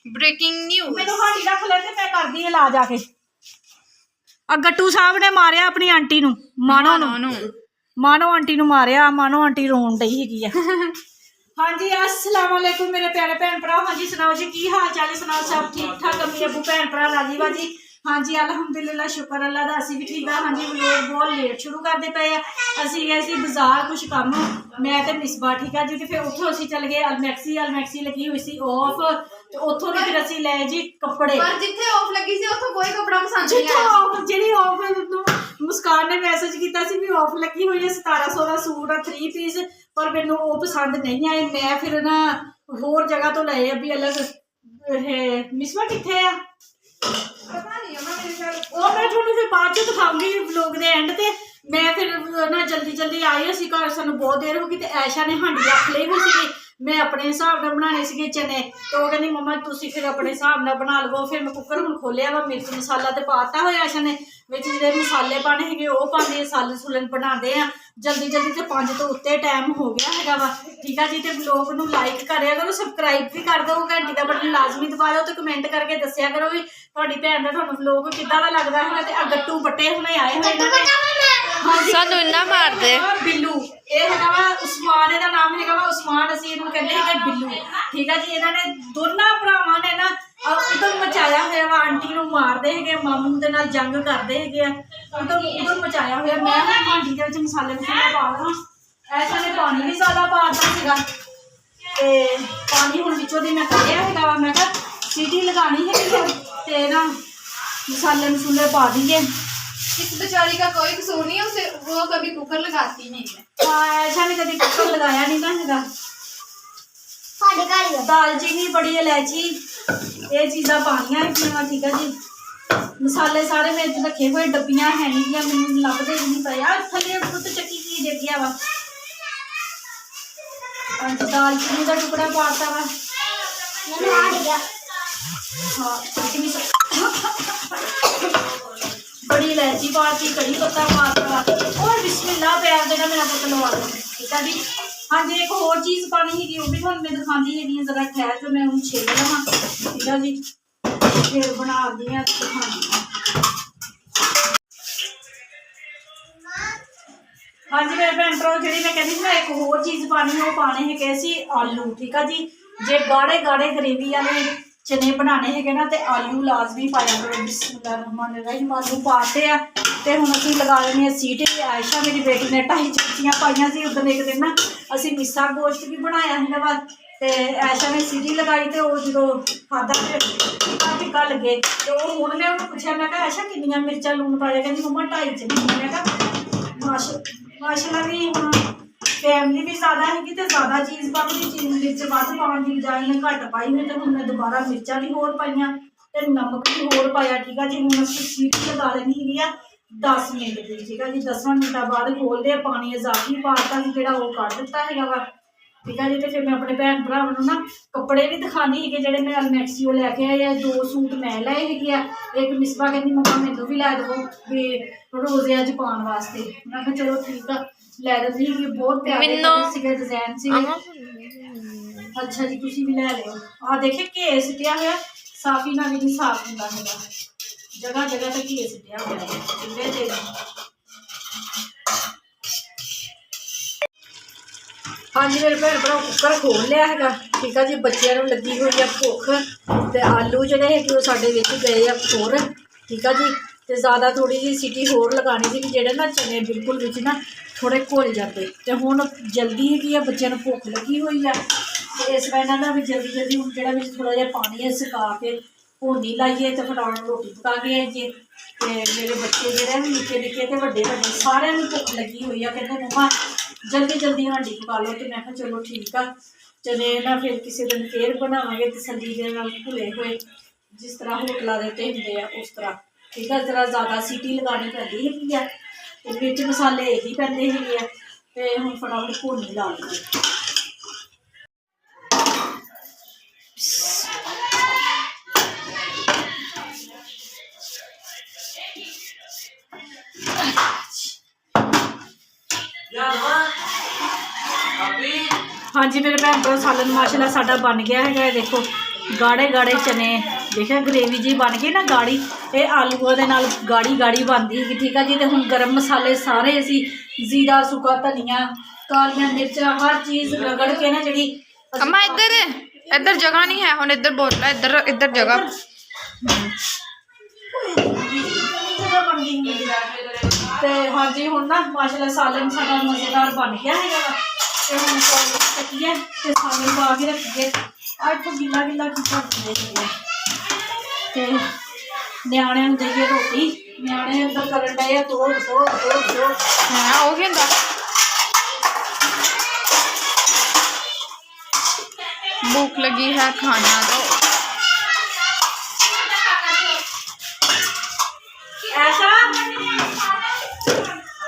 Breaking news मैनू हांडी रख ले ते मैं करदी हां ला जाके गट्टू साहब ने मारिया अपनी आंटी नू मानो नू मानो आंटी नू मारिया मानो आंटी रोन डई हैगी है हाँ जी अस्सलाम वालेकुम मेरे प्यारे भैन भरा हाँ जी सुनाओ जी की हाल चाल सुनाओ सब ठीक ठाक अम्मी अबू भैन भरा राजी बाजी हाँ जी अलहमदुलिल्लाह शुक्र अल्लाह दा असीं भी ठीक है हाँ जी लोग बहुत लेट शुरू करते पे असीं गए सी बाजार कुछ काम मैं ते मिसबा ठीक है जी तो फिर उत्थों असीं चल गए अलमैक्सी लगी हुई सी ऑफ तो उत्थों भी फिर असीं ले जी कपड़े पर जिथे ऑफ लगी सी उत्थों कोई कपड़ा पसंद नहीं आया ऑफ जिहड़ी ऑफ मुस्कान ने मैसेज किया सी भी ऑफ लगी हुई है 1700 का सूट 3 पीस पर मैनू वो पसंद नहीं आए मैं फिर ना होर जगह तो ले अभी अलग मिसबा किथे आ पता नहीं अम्मा मेरे ख्याल ਉਹ ਮੈਂ ਤੁਹਾਨੂੰ ਫਿਰ ਬਾਅਦ ਚ ਦਿਖਾਉਂਗੀ ਵਲੌਗ ਦੇ ਐਂਡ ਤੇ ਮੈਂ ਫਿਰ ਨਾ ਜਲਦੀ ਆਈ ਅਸੀਂ ਘਰ ਸਾਨੂੰ ਬਹੁਤ ਦੇਰ ਹੋ ਗਈ ਤੇ ਐਸ਼ਾ ਨੇ ਹਾਂਡੀ ਰੱਖ ਲਈ ਹੋਈ ਸੀਗੀ मैं अपने हिसाब नाल बनाने सीगे चने तो वो कहनी मम्मा तुसी फिर अपने हिसाब नाल बना लवो फिर मैं कुकर हुण खोलिया वा मिर्च मसाला ते पाता होया आशा ने विच जिहड़े मसाले पाने हैगे वो पांदे सालन सुलन बनाते हैं जल्दी ते 5 तो उत्ते टाइम हो गया हैगा वा ठीक है जी ते व्लॉग नूं लाइक करिया करो सबसक्राइब भी कर दो घंटी दा बटन लाजमी दबा दो ते कमेंट करके दस्सिया करो भी तुहाडी भैन दा तुहानूं व्लॉग किद्दां दा लगदा है ते गट्टू बट्टे हुणे आए होए ने सानू इन्ना मार दे बिल्लू ये हैगा वा उस्मान इहदा नाम हैगा वा उस्मान असीं इहनूं कहंदे हैगे बिल्लू ठीक है जी इन्हां ने दोनों भरावां ने ना उधर मचाया होया वा आंटी नूं मारदे हैगे मामू दे नाल जंग करदे हैगे उधर मचाया होया मैं हांडी दे विच मसाले पा लवां ऐसा ने पानी भी ज़्यादा पा दित्ता सीगा ते पानी हुण विचों दी मैं कढिया हैगा वा मैं कहा सीटी लगानी है ते ना मसाले मसूले पा दीए इस बेचारी का कोई कसूर नहीं है उसे वो कभी कुकर लगाती नहीं है ऐसा ने कभी कुकर लगाया नहीं ना हैगा दालचीनी बड़ी इलायची ये चीज़ां पानियां है ठीक है जी मसाले सारे मेरे रखे हुए डब्बियां है नहीं मैनूं लभदे नहीं पे यार थल्ले पुत्त चक्की की दे गया वा दालचीनी का टुकड़ा पाता वा बड़ी इलायची पाती कड़ी पत्ता पाता और बिस्मिल्लाह प्याज देना मेरा पुत्त लवा दो ठीक है जी हाँ जी एक होर चीज़ पानी हैगी वो भी तुहानूं मैं दिखांदी हैगी जरा ठहर के मैं उन्हें छेल लवां ठीक है जी फिर बना दी दिखांदी हाँ जी मेरे भैन भरा जी मैं कहती ना एक होर चीज़ पानी वो पाने है सी आलू ठीक है जी जे गाढ़े ग्रेवी वाले चने बनाने है ना तो आलू लाजमी पाया करो बिस्मिल्लाहिर्रहमानिर्रहीम आलू पाते हैं तो हुण असीं लगा लेनी सीटी आयशा मेरी बेटी ने 2.5 चमचियां पाइयां सी उधर एक दिन ना असीं मिस्सा गोश्त भी बनाया है वा ते आयशा ने सीटी लगाई तो जो खादा टिक्का लगे तो हुण मैं उन्हें पूछा मैं कहा आयशा कितनियां मिर्चां लून पाया कहंदी मम्मा 2.5 चमचियां मैं कहा माशाअल्लाह भी हुण फैमिली भी ज़्यादा हैगी तो ज़्यादा चीज़ पाऊँगी चीज़ मिर्च वध पाने की बजाय मैं घट पाई हुई तो मैं दोबारा मिर्चा भी होर पाइया तो नमक भी होर पाया ठीक है जी हूँ असीं सीटी लगा लेनी है 10 मिनट की ठीक है जी 10 मिनटों बाद खोलते पानी इजाफी पाता जो वो कढ़ दिता है वा ठीक है जी तो फिर मैं अपने भैन भरावां ना कपड़े भी दिखानी है जोड़े मैं अलमैक्सीओ लैके आए 2 सूट मैं लाए है एक मिसबा कहती मम्मा मैनू भी लै दो भी रोजे अज पाने वास्ते मैं कहा चलो ठीक है लै दी बहुत प्यारे डिजाइन से अच्छा जी तुसी भी लै लियो आ देखे घे सिटिया हुआ साफी ना भी नहीं साफ होंदा हैगा जगह जगह तक घे सिटिया हुआ हाँ जी मेरे भैन भरा कुकर खोल लिया है ठीक है जी बच्चों को लगी हुई है भुख तो आलू जोड़े है वो साढ़े गए आ फुर ठीक है जी तो ज़्यादा थोड़ी जी सीटी होर लगानी थी जोड़े ना चने बिल्कुल बिच ना थोड़े घुल जाते तो हुण जल्दी है बच्चों को भुख लगी हुई है तो इस वजह ना भी जल्दी हूँ जो थोड़ा जहा पानी है सुका के भूनी लाइए तो फटाफट रोटी पका के आइए तो मेरे बच्चे जोड़े निक्के निक्के तो वड्डे सारे भुख लगी हुई है कहते मम्मा जल्दी हांडी पका लो तो मैं कहा चलो ठीक है चने ना फिर किसी दिन फिर बनावांगे तसल्ली दे नाल घुले हुए जिस तरह होटलों के उत्ते हुंदे आ उस तरह ठीक है जरा ज़्यादा सीटी लगानी पैंदी हैगी है तो मिर्च मसाले यही पैंदे हैगे आ ते हुण फटाफट भुनी ला लईए हाँ जी मेरे भैन भरा सालन माशाल्लाह साडा बन गया है देखो ਗਾੜੇ ਗਾੜੇ ਚਨੇ ਦੇਖਿਆ ਗ੍ਰੇਵੀ ਜੀ ਬਣ ਗਈ ਨਾ ਗਾੜੀ। ਇਹ ਆਲੂਆਂ ਦੇ ਨਾਲ ਗਾੜੀ ਗਾੜੀ ਬਣਦੀ ਹੈਗੀ ਠੀਕ ਆ ਜੀ। ਤੇ ਹੁਣ ਗਰਮ ਮਸਾਲੇ ਸਾਰੇ ਅਸੀਂ ਜ਼ੀਰਾ ਸੁੱਕਾ ਧਨੀਆ ਕਾਲੀਆਂ ਮਿਰਚਾਂ ਹਰ ਚੀਜ਼ ਰਗੜ ਕੇ ਨਾ ਜਿਹੜੀ अम्मा इधर जगह नहीं है हुन इधर बोल ला इधर जगह ਤੇ ਹਾਂਜੀ ਹੁਣ ਨਾ ਮਾਸ਼ਾਅੱਲਾ ਸਾਲਨ ਸਾਡਾ ਮਜ਼ੇਦਾਰ ਬਣ ਗਿਆ ਹੈਗਾ ਵਾ। ਤੇ ਹੁਣ ਚੱਕੀਏ ਤੇ ਸਾਲਨ ਪਾ ਕੇ ਰੱਖੀਏ। ਅੱਜ ਤੋਂ ਗਿੱਲਾ ਗਿੱਲਾ ਕੀਤਾ ਹੁੰਦੇ ਤੇ ਨਿਆਣਿਆਂ ਨੂੰ ਦੇਈਏ ਰੋਟੀ। ਨਿਆਣੇ ਅੰਦਰ ਕਰਨ ਡਏ ਆ ਤੋੜ हाँ वो क्या हुंदा भूख लगी है खाना दो। ऐसा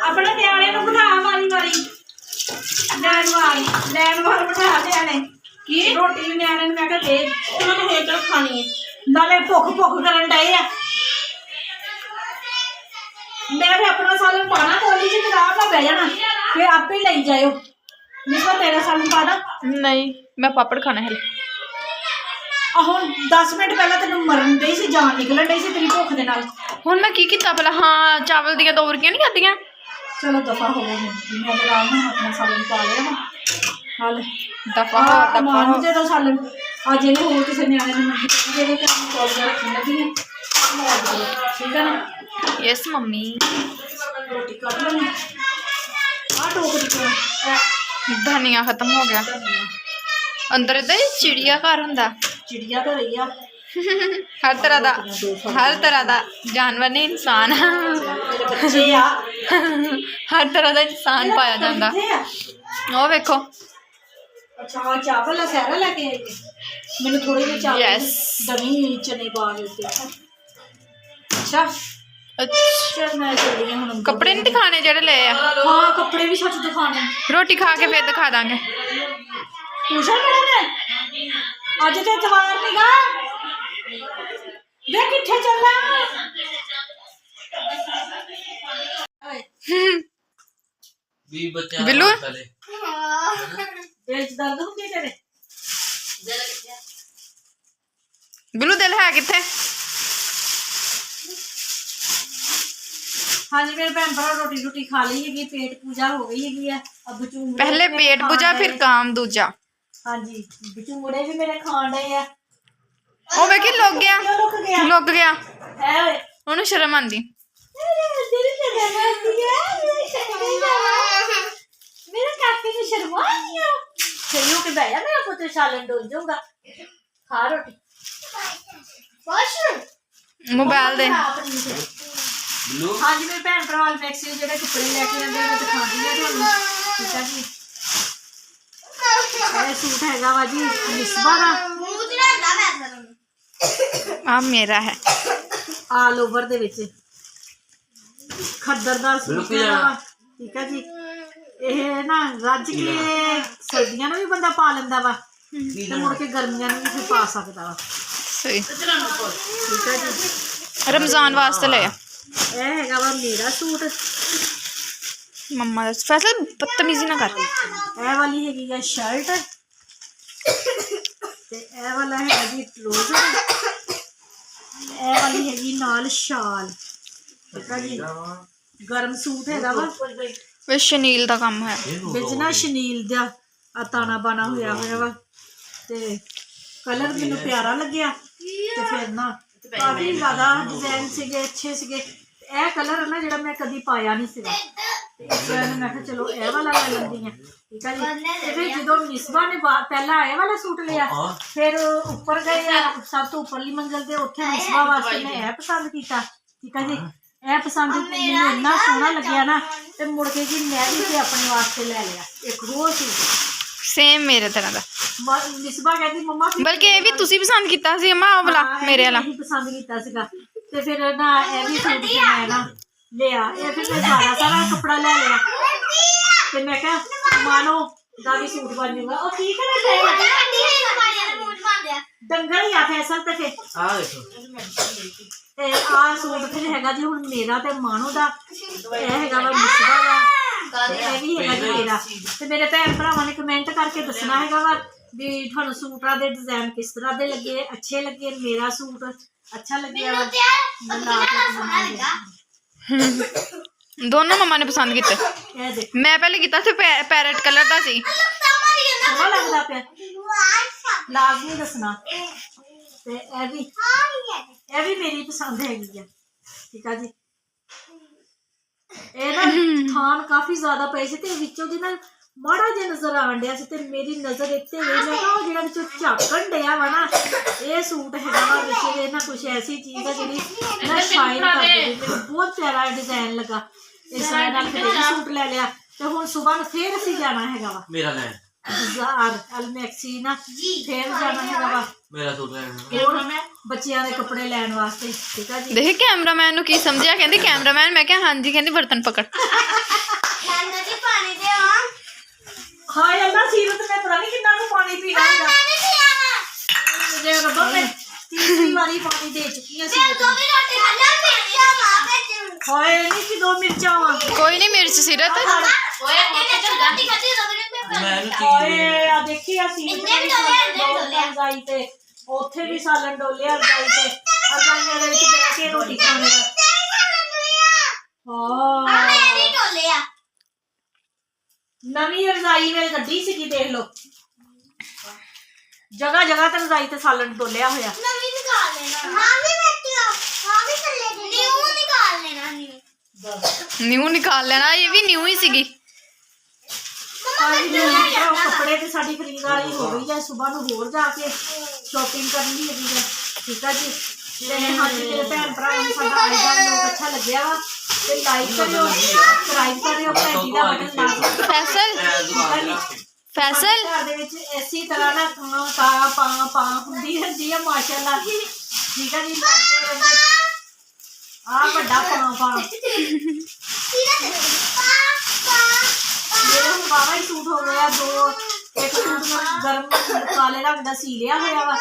अपने नियाणे नूं बिठा वारी वारी लैन वार बिठा नियाणे की रोटी भी नियाणे नूं मैं कहा दे उन्होंने होर तरफ खानी है नाले भुख करन डए आ। मैं फिर अपना सालन पाना कोली च आराम नाल बह जाना फिर आपे लई जाओ। निशा तेरा सालन पाना नहीं मैं पापड़ खाना है ਹੁਣ 10 ਮਿੰਟ ਪਹਿਲਾਂ ਤੈਨੂੰ ਮਰਨ ਡਈ ਸੀ ਜਾਨ ਨਿਕਲਣ ਡਈ ਸੀ ਤੇਰੀ ਭੁੱਖ ਦੇ ਨਾਲ। ਹੁਣ ਮੈਂ ਕੀ ਕੀਤਾ ਭਲਾ ਹਾਂ ਚਾਵਲ ਦੀਆਂ 2 ਬੁਰਕੀਆਂ ਨਹੀਂ ਖਾਧੀਆਂ। ਚਲੋ ਦਫਾ ਹੋ ਗਏ ਮੈਂ ਤਾਂ ਆਰਾਮ ਨਾਲ ਆਪਣਾ ਸਾਲਨ ਪਾ ਲਿਆ ਵਾ। ਹਾਲ ਦਫਾ ਹੋ ਦੇ ਦੋ ਸਾਲਨ ਅੱਜ ਇਹਨੇ ਹੋਰ ਕਿਸੇ ਨਿਆਣੇ ਨੂੰ ਮੰਗੀ ਜਿਹੜੇ ਕੰਮ ਕੋਲ ਰੱਖਣ ਲੱਗੀ ਹੈ ਠੀਕ ਹੈ ਨਾ। ਯਸ ਮੰਮੀ ਰੋਟੀ ਕੱਢ ਲੈਣੀ ਆ ਟੋਕਰੀ ਚ ਧਨੀਆ ਖਤਮ ਹੋ ਗਿਆ ਅੰਦਰ ਇਦਾਂ ਚਿੜੀਆ ਘਰ ਹੁੰਦਾ। चिड़िया तो रही है हर तरह दा जानवर नहीं इंसान बच्चे आ हर तरह दा इंसान पाया जाता। ओ देखो अच्छा हाँ चावल सहरा लेके आए मैंने थोड़े ਜਿਹੇ चावल Yes. दमी चने पा के अच्छा अच्छा मैं चली हूं। कपड़े नहीं दिखाने जेड़े ले आ हाँ कपड़े भी सच दिखाने रोटी खा के फिर दिखा दांगे। ट्यूशन पढ़ने ਅੱਜ ਤੇ ਇਤਵਾਰ ਨੀਗਾ ਵੇ ਕਿੱਥੇ ਚੱਲਾ ਵੀ ਬੱਚਾ ਬਿੱਲੂ ਦਿਲ ਚ ਦਰਦ ਹੁੰਦੀ ਤੇਰੇ ਬਿੱਲੂ ਦਿਲ ਹੈ ਕਿੱਥੇ। ਹਾਂਜੀ ਮੇਰੇ ਭੈਣ ਭਰਾ ਰੋਟੀ ਰੋਟੀ ਖਾ ਲਈ ਹੈਗੀ पेट पूजा हो गई हैगी है। अब बचूंगड़े पहले पेट पूजा फिर काम दूजा। ਹਾਂਜੀ बचूंगड़े भी मेरे खान डे है। ओ वेखी लुक गया लुक गया है ओए ਉਹਨੂੰ ਸ਼ਰਮ ਆਂਦੀ। मेरे काके को शर्म आ गया सही हो के बैठ जा मेरा पुत्र सालन डोल जाऊंगा खा रोटी मोबाइल दे ਬਿੱਲੂ ਹਾਂਜੀ ਮੇਰੇ ਭੈਣ ਭਰਾ ਮੈਕਸੀ ਜਿਹੜੇ ਕੱਪੜੇ ਲੈ ਕੇ ਆਂਦੇ ਮੈਂ ਦਿਖਾਉਂਦੀ ਆ ਤੁਹਾਨੂੰ ਠੀਕ ਆ ਜੀ। ਇਹ ਸੂਟ ਹੈਗਾ ਵਾ ਜੀ ਮਿਸਬਾ ਦਾ ਆ ਮੇਰਾ ਹੈ ਆਲ ਓਵਰ ਦੇ ਵਿੱਚ ਖੱਦਰ ਦਾ ਸੂਟ ਹੈਗਾ ਵਾ ਠੀਕ ਆ ਜੀ। ਇਹ ਨਾ ਰੱਜ ਕੇ ਸਰਦੀਆਂ ਨੂੰ ਵੀ ਬੰਦਾ ਪਾ ਲੈਂਦਾ ਵਾ ਤੇ ਮੁੜ ਕੇ ਗਰਮੀਆਂ ਨੂੰ ਵੀ ਫਿਰ ਪਾ ਸਕਦਾ ਵਾ ਸਹੀ ਠੀਕ ਆ ਜੀ। ਰਮਜ਼ਾਨ ਵਾਸਤੇ ਲਿਆ ਇਹ ਹੈਗਾ ਵਾ ਮੇਰਾ ਸੂਟ। ਮੰਮਾ ਦਾ ਫੈਸਲ ਬਦਤਮੀਜ਼ੀ ਨਾ ਕਰ। ਇਹ ਵਾਲੀ ਹੈਗੀ ਆ ਸ਼ਰਟ ਤੇ ਇਹ ਵਾਲਾ ਹੈਗਾ ਜੀ ਟਰੋਜ਼ਰ। ਇਹ ਵਾਲੀ ਹੈਗੀ ਨਾਲ ਸ਼ਾਲ ਠੀਕ ਆ ਜੀ। ਗਰਮ ਸੂਟ ਹੈਗਾ ਵਾ ਵੇ ਸ਼ਨੀਲ ਦਾ ਕੰਮ ਹੈ ਵਿੱਚ ਨਾ ਸ਼ਨੀਲ ਦਾ ਆ ਤਾਣਾ ਬਾਣਾ ਹੋਇਆ ਵਾ ਤੇ ਕਲਰ ਮੈਨੂੰ ਪਿਆਰਾ ਲੱਗਿਆ ਤੇ ਫਿਰ ਨਾ ਕਾਫੀ ਜ਼ਿਆਦਾ ਡਿਜ਼ਾਈਨ ਸੀਗੇ ਅੱਛੇ ਸੀਗੇ। ਇਹ ਕਲਰ ਨਾ ਜਿਹੜਾ ਮੈਂ ਕਦੀ ਪਾਇਆ ਨਹੀਂ ਸੀਗਾ ਤੇ ਇਸ ਵਾਰ ਮੈਂ ਕਿਹਾ ਚਲੋ ਇਹ ਵਾਲਾ ਲੈ ਲੈਂਦੀ ਹਾਂ ਠੀਕ ਆ ਜੀ। ਤੇ ਫਿਰ ਜਦੋਂ ਮਿਸਬਾ ਨੇ ਪਹਿਲਾਂ ਇਹ ਵਾਲਾ ਸੂਟ ਲਿਆ ਫਿਰ ਉੱਪਰ ਗਏ ਆ ਸਭ ਤੋਂ ਉੱਪਰਲੀ ਮੰਜ਼ਲ ਤੇ ਉੱਥੇ ਮਿਸਬਾ ਵਾਸਤੇ ਮੈਂ ਇਹ ਪਸੰਦ ਕੀਤਾ ਠੀਕ ਆ ਜੀ। ਇਹ ਪਸੰਦ ਮੈਨੂੰ ਇੰਨਾ ਸੋਹਣਾ ਲੱਗਿਆ ਨਾ ਤੇ ਮੁੜ ਕੇ ਜੀ ਮੈਂ ਵੀ ਤੇ ਆਪਣੇ ਵਾਸਤੇ ਲੈ ਲਿਆ ਇੱਕ ਹੋਰ ਸੂਟ ਸੇਮ ਮੇਰੇ ਤਰ੍ਹਾਂ ਦਾ। ਮਿਸਬਾ ਕਹਿੰਦੀ ਮੰਮਾ ਬਲਕਿ ਇਹ ਵੀ ਤੁਸੀਂ ਪਸੰਦ ਕੀਤਾ ਸੀ ਅੰਮਾ ਉਹ ਵਾਲਾ ਮੇਰੇ ਵਾਲਾ ਪਸੰਦ ਕੀਤਾ ਸੀਗਾ ਤੇ ਫਿਰ ਨਾ ਇਹ ਵੀ ਸੂਟ ਮੈਂ ਨਾ ਲਿਆ। ਇਹ ਫਿਰ ਮੈਂ ਸਾਰਾ ਕੱਪੜਾ ਲੈ ਲਿਆ ਤੇ ਮੈਂ ਕਿਹਾ ਮਾਨੋ ਦਾ ਵੀ ਸੂਟ ਬਣ ਜਾਊਗਾ। ਉਹ ਠੀਕ ਹੈ ਨਾ ਡੰਗਰ ਹੀ ਆ ਫੈਸਲ ਤੇ ਫਿਰ ਆ ਦੇਖੋ ਤੇ ਆਹ ਸੂਟ ਫਿਰ ਹੈਗਾ ਜੀ ਹੁਣ ਮੇਰਾ ਤੇ ਮਾਨੋ ਦਾ। ਇਹ ਹੈਗਾ ਵਾ ਮਿਸਬਾ ਦਾ ਤੇ ਇਹ ਵੀ ਹੈਗਾ ਜੀ ਮੇਰਾ। ਤੇ ਮੇਰੇ ਭੈਣ ਭਰਾਵਾਂ ਨੇ ਕਮੈਂਟ ਕਰਕੇ ਦੱਸਣਾ ਹੈਗਾ ਵਾ भी थानू सूटां दे डिजाइन किस तरह दे लगे, अच्छे लगे, मेरा सूट अच्छा लगे वा। दोनों मम्मा ने पसंद किते। ये देख मैं पहले किता सी पैरेट कलर दा सी। सोहना लगदा पिया, लाजमी दसना। ते ए भी मेरी पसंद हैगी है, ठीक है जी। ਇਹ ਨਾ ਥਾਨ ਕਾਫੀ ਜ਼ਿਆਦਾ ਪਏ ਸੀ ਤੇ ਵਿੱਚੋਂ ਦੀ ਨਾ ਮਾੜਾ ਜਿਹਾ ਨਜ਼ਰ ਆਣ ਡਿਆ ਸੀ ਤੇ ਮੇਰੀ ਨਜ਼ਰ ਇੱਥੇ ਗਈ। ਮੈਂ ਕਿਹਾ ਉਹ ਜਿਹੜਾ ਵਿੱਚੋਂ ਝਾਕਣ ਡਿਆ ਵਾ ਨਾ, ਇਹ ਸੂਟ ਹੈਗਾ ਵਾ ਵਿੱਚ ਇਹ ਨਾ ਕੁਛ ਐਸੀ ਚੀਜ਼ ਹੈ ਜਿਹੜੀ ਨਾ ਸ਼ਾਈਨ ਕਰਦੀ ਹੈ। ਮੈਨੂੰ ਬਹੁਤ ਪਿਆਰਾ ਡਿਜ਼ਾਈਨ ਲੱਗਾ, ਇਸ ਤਰ੍ਹਾਂ ਨਾਲ ਫਿਰ ਇਹ ਸੂਟ ਲੈ ਲਿਆ। ਤੇ ਹੁਣ ਸਵੇਰ ਨੂੰ ਫੇਰ ਅਸੀਂ ਜਾਣਾ ਹੈਗਾ ਵਾ मेरा लैन ਬਾਜ਼ਾਰ ਅਲਮੈਕਸੀ ਨਾ, ਫੇਰ ਜਾਣਾ ਹੈਗਾ ਵਾ मेरा सूट लैन ਹੁਣ ਬੱਚਿਆਂ ਦੇ ਕੱਪੜੇ ਲੈਣ ਵਾਸਤੇ, ਠੀਕ ਹੈ ਜੀ। देख कैमरामैन नु की समझिया, कहंदी कैमरामैन। मैं क्या हाँ जी, कहंदी बर्तन पकड़। हाय अल्लाह सीरत में पता नहीं कितना पानी पीना हैगा। मुझे रब्बा मैं तीसरी बारी पानी दे चुकी है सीरत को। हाय नहीं कि 2 मिर्चा वा कोई नहीं मिर्च सिरत। हाय आ देखी आ सीरत रजाई ते ਉੱਥੇ ਵੀ ਸਾਲਨ ਡੋਲਿਆ ਰਜਾਈ ਤੇ ਰਜਾਈਆਂ ਦੇ ਵਿੱਚ ਬਹਿ ਕੇ ਰੋਟੀ ਖਾਣੇ ਦਾ। ਹਾਂ ਨਵੀਂ ਰਜਾਈ ਵੇਲ ਗੱਡੀ ਸੀਗੀ, ਦੇਖ ਲਓ ਜਗ੍ਹਾ ਜਗ੍ਹਾ ਤੇ ਰਜਾਈ ਤੇ ਸਾਲਨ ਡੋਲਿਆ ਹੋਇਆ। न्यू निकाल लेना, ये भी न्यू ही सीगी। कपड़े ते साडी खरीदारी हो गई है, सुबह ਨੂੰ ਹੋਰ ਜਾ ਕੇ ਸ਼ਾਪਿੰਗ ਕਰਨੀ ਹੈਗੀ ਹੈ, ਠੀਕ ਹੈ ਜੀ। ਤੇ ਹਾਂਜੀ ਮੇਰੇ ਭੈਣ ਭਰਾਵਾਂ ਨੂੰ ਸਾਡਾ ਅੱਜ ਦਾ ਵਲੌਗ ਅੱਛਾ ਲੱਗਿਆ ਵਾ ਤੇ ਲਾਈਕ ਕਰਿਓ, ਸਬਸਕ੍ਰਾਈਬ ਕਰਿਓ, ਘੰਟੀ ਦਾ ਬਟਨ ਲਾਜ਼ਮੀ। फैसल फैसल ਘਰ ਦੇ ਵਿੱਚ ਇਸੇ ਤਰ੍ਹਾਂ ਨਾ ਪਾ ਹੁੰਦੀ ਰਹਿੰਦੀ ਹੈ ਮਾਸ਼ਾਅੱਲਾ, ਠੀਕ ਹੈ ਜੀ। ਆ ਵੱਡਾ ਪਾ मेरे हम बाबा ही सूट हो गया 2। एक सूट में गर्म काले रंग का सी लिया होया वा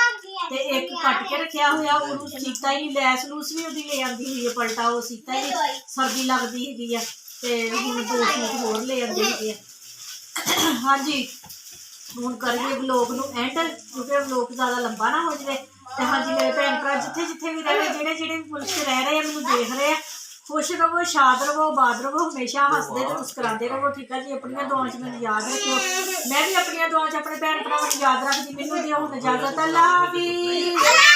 ते एक कट के रखिया होया, ओनू सीता ही नहीं, लैस लूस भी ओदी ले आंदी हुई है, पलटा वो सीता ही नहीं, सर्दी लगदी हैगी है ते हुण 2 सूट होर ले आंदे हैगे। हाँ जी हुण करिए व्लॉग नू एंड, क्योंकि व्लॉग ज़्यादा लंबा ना हो जाए। ते हाँ जी मेरे भैन भरा जिथे जिथे भी रहे, जेड़े जेड़े मुल्क च रह रहे हैं, मैनूं देख रहे हैं, खुश रहो, शाद रहो, आबाद रहो, हमेशा हसते ते मुस्कुराते रहो, ठीक है जी। अपनी दुआं च मैनूं याद रखियो, मैं भी अपनी दुआं च अपने भैन भरावां नूं याद रखदी। मैनूं दिओ हुण इजाजत, अल्लाह हाफिज़।